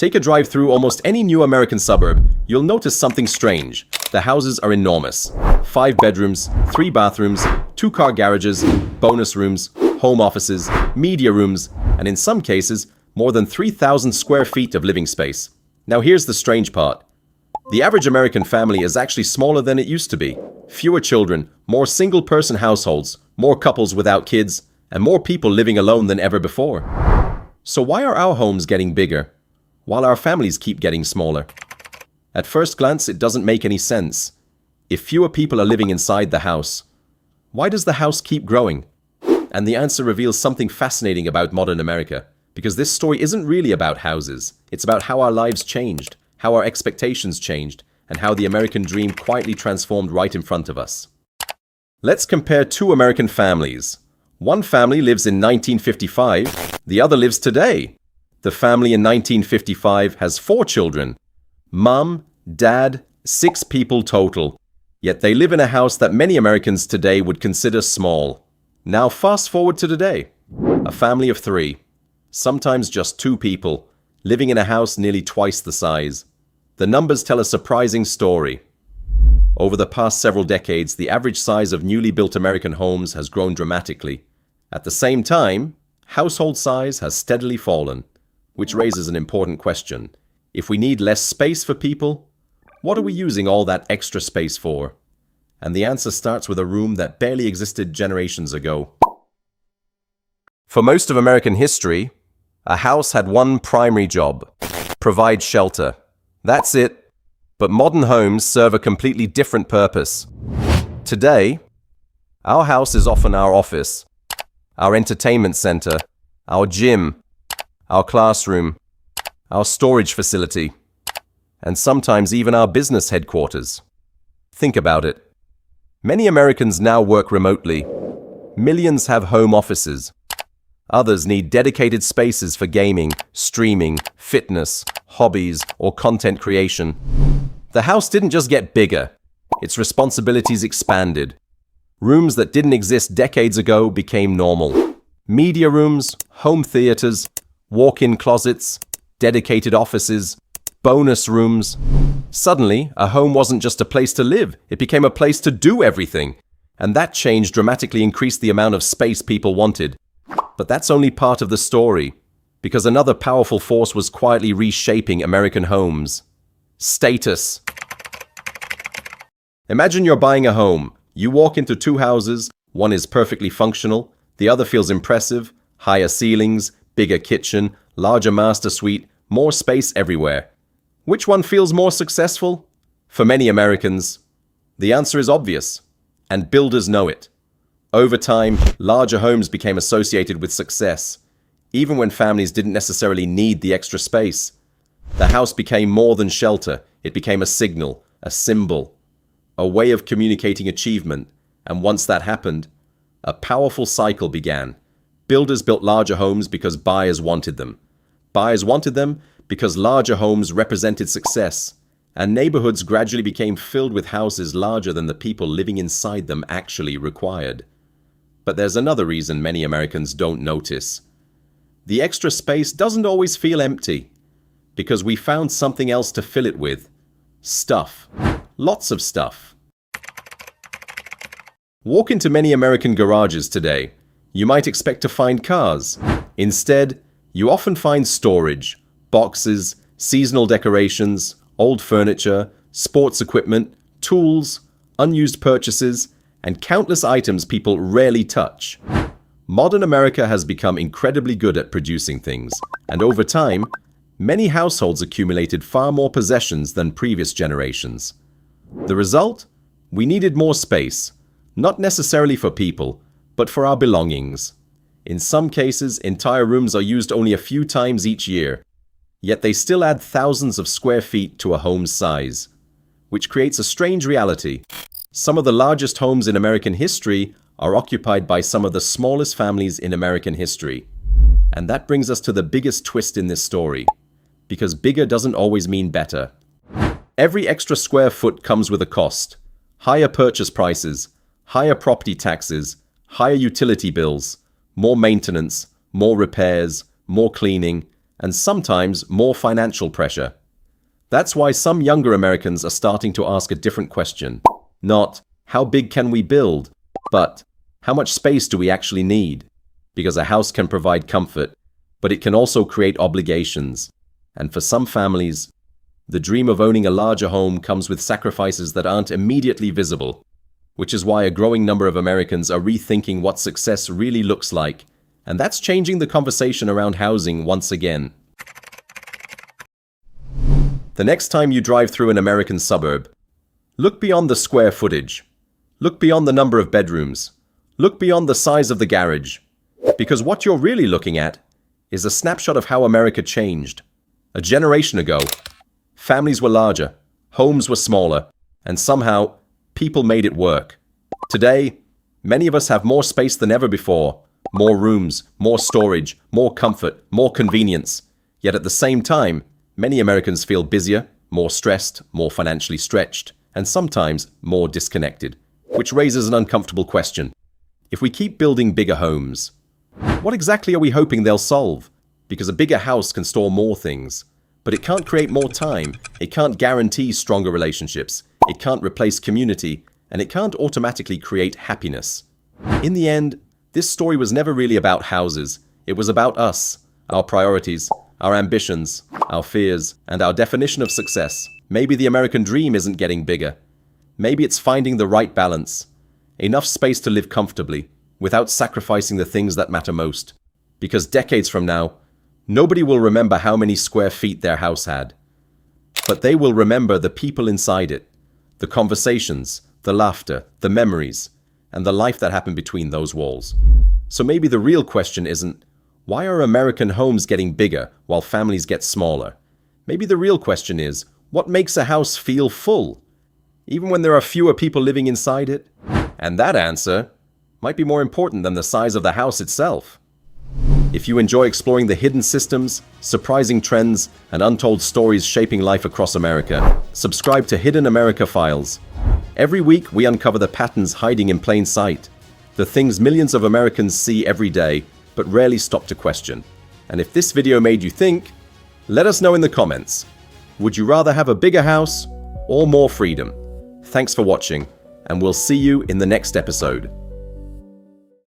Take a drive through almost any new American suburb, you'll notice something strange. The houses are enormous. 5 bedrooms, 3 bathrooms, 2-car garages, bonus rooms, home offices, media rooms, and in some cases, more than 3,000 square feet of living space. Now here's the strange part. The average American family is actually smaller than it used to be. Fewer children, more single-person households, more couples without kids, and more people living alone than ever before. So why are our homes getting bigger, while our families keep getting smaller? At first glance, it doesn't make any sense. If fewer people are living inside the house, why does the house keep growing? And the answer reveals something fascinating about modern America, because this story isn't really about houses. It's about how our lives changed, how our expectations changed, and how the American dream quietly transformed right in front of us. Let's compare 2 American families. One family lives in 1955, the other lives today. The family in 1955 has 4 children. Mom, dad, 6 people total. Yet they live in a house that many Americans today would consider small. Now fast forward to today. A family of 3, sometimes just 2 people, living in a house nearly twice the size. The numbers tell a surprising story. Over the past several decades, the average size of newly built American homes has grown dramatically. At the same time, household size has steadily fallen, which raises an important question. If we need less space for people, what are we using all that extra space for? And the answer starts with a room that barely existed generations ago. For most of American history, a house had one primary job: provide shelter. That's it. But modern homes serve a completely different purpose. Today, our house is often our office, our entertainment center, our gym, our classroom, our storage facility, and sometimes even our business headquarters. Think about it. Many Americans now work remotely. Millions have home offices. Others need dedicated spaces for gaming, streaming, fitness, hobbies, or content creation. The house didn't just get bigger, its responsibilities expanded. Rooms that didn't exist decades ago became normal. Media rooms, home theaters, walk-in closets, dedicated offices, bonus rooms. Suddenly, a home wasn't just a place to live, it became a place to do everything. And that change dramatically increased the amount of space people wanted. But that's only part of the story, because another powerful force was quietly reshaping American homes. Status. Imagine you're buying a home. You walk into 2 houses, one is perfectly functional, the other feels impressive, higher ceilings, bigger kitchen, larger master suite, more space everywhere. Which one feels more successful? For many Americans, the answer is obvious, and builders know it. Over time, larger homes became associated with success, even when families didn't necessarily need the extra space. The house became more than shelter. It became a signal, a symbol, a way of communicating achievement. And once that happened, a powerful cycle began. Builders built larger homes because buyers wanted them. Buyers wanted them because larger homes represented success, and neighborhoods gradually became filled with houses larger than the people living inside them actually required. But there's another reason many Americans don't notice. The extra space doesn't always feel empty, because we found something else to fill it with. Stuff. Lots of stuff. Walk into many American garages today. You might expect to find cars. Instead, you often find storage, boxes, seasonal decorations, old furniture, sports equipment, tools, unused purchases, and countless items people rarely touch. Modern America has become incredibly good at producing things, and over time, many households accumulated far more possessions than previous generations. The result? We needed more space, not necessarily for people, but for our belongings. In some cases, entire rooms are used only a few times each year, yet they still add thousands of square feet to a home's size, which creates a strange reality. Some of the largest homes in American history are occupied by some of the smallest families in American history. And that brings us to the biggest twist in this story, because bigger doesn't always mean better. Every extra square foot comes with a cost. Higher purchase prices, higher property taxes, higher utility bills, more maintenance, more repairs, more cleaning, and sometimes more financial pressure. That's why some younger Americans are starting to ask a different question. Not, how big can we build? But, how much space do we actually need? Because a house can provide comfort, but it can also create obligations. And for some families, the dream of owning a larger home comes with sacrifices that aren't immediately visible, which is why a growing number of Americans are rethinking what success really looks like, and that's changing the conversation around housing once again. The next time you drive through an American suburb, look beyond the square footage. Look beyond the number of bedrooms. Look beyond the size of the garage. Because what you're really looking at is a snapshot of how America changed. A generation ago, families were larger, homes were smaller, and somehow, people made it work. Today, many of us have more space than ever before. More rooms, more storage, more comfort, more convenience. Yet at the same time, many Americans feel busier, more stressed, more financially stretched, and sometimes more disconnected. Which raises an uncomfortable question. If we keep building bigger homes, what exactly are we hoping they'll solve? Because a bigger house can store more things, but it can't create more time, it can't guarantee stronger relationships, it can't replace community, and it can't automatically create happiness. In the end, this story was never really about houses. It was about us, our priorities, our ambitions, our fears, and our definition of success. Maybe the American dream isn't getting bigger. Maybe it's finding the right balance. Enough space to live comfortably, without sacrificing the things that matter most. Because decades from now, nobody will remember how many square feet their house had. But they will remember the people inside it, the conversations, the laughter, the memories, and the life that happened between those walls. So maybe the real question isn't, why are American homes getting bigger while families get smaller? Maybe the real question is, what makes a house feel full, even when there are fewer people living inside it? And that answer might be more important than the size of the house itself. If you enjoy exploring the hidden systems, surprising trends, and untold stories shaping life across America, subscribe to Hidden America Files. Every week, we uncover the patterns hiding in plain sight, the things millions of Americans see every day, but rarely stop to question. And if this video made you think, let us know in the comments. Would you rather have a bigger house or more freedom? Thanks for watching, and we'll see you in the next episode.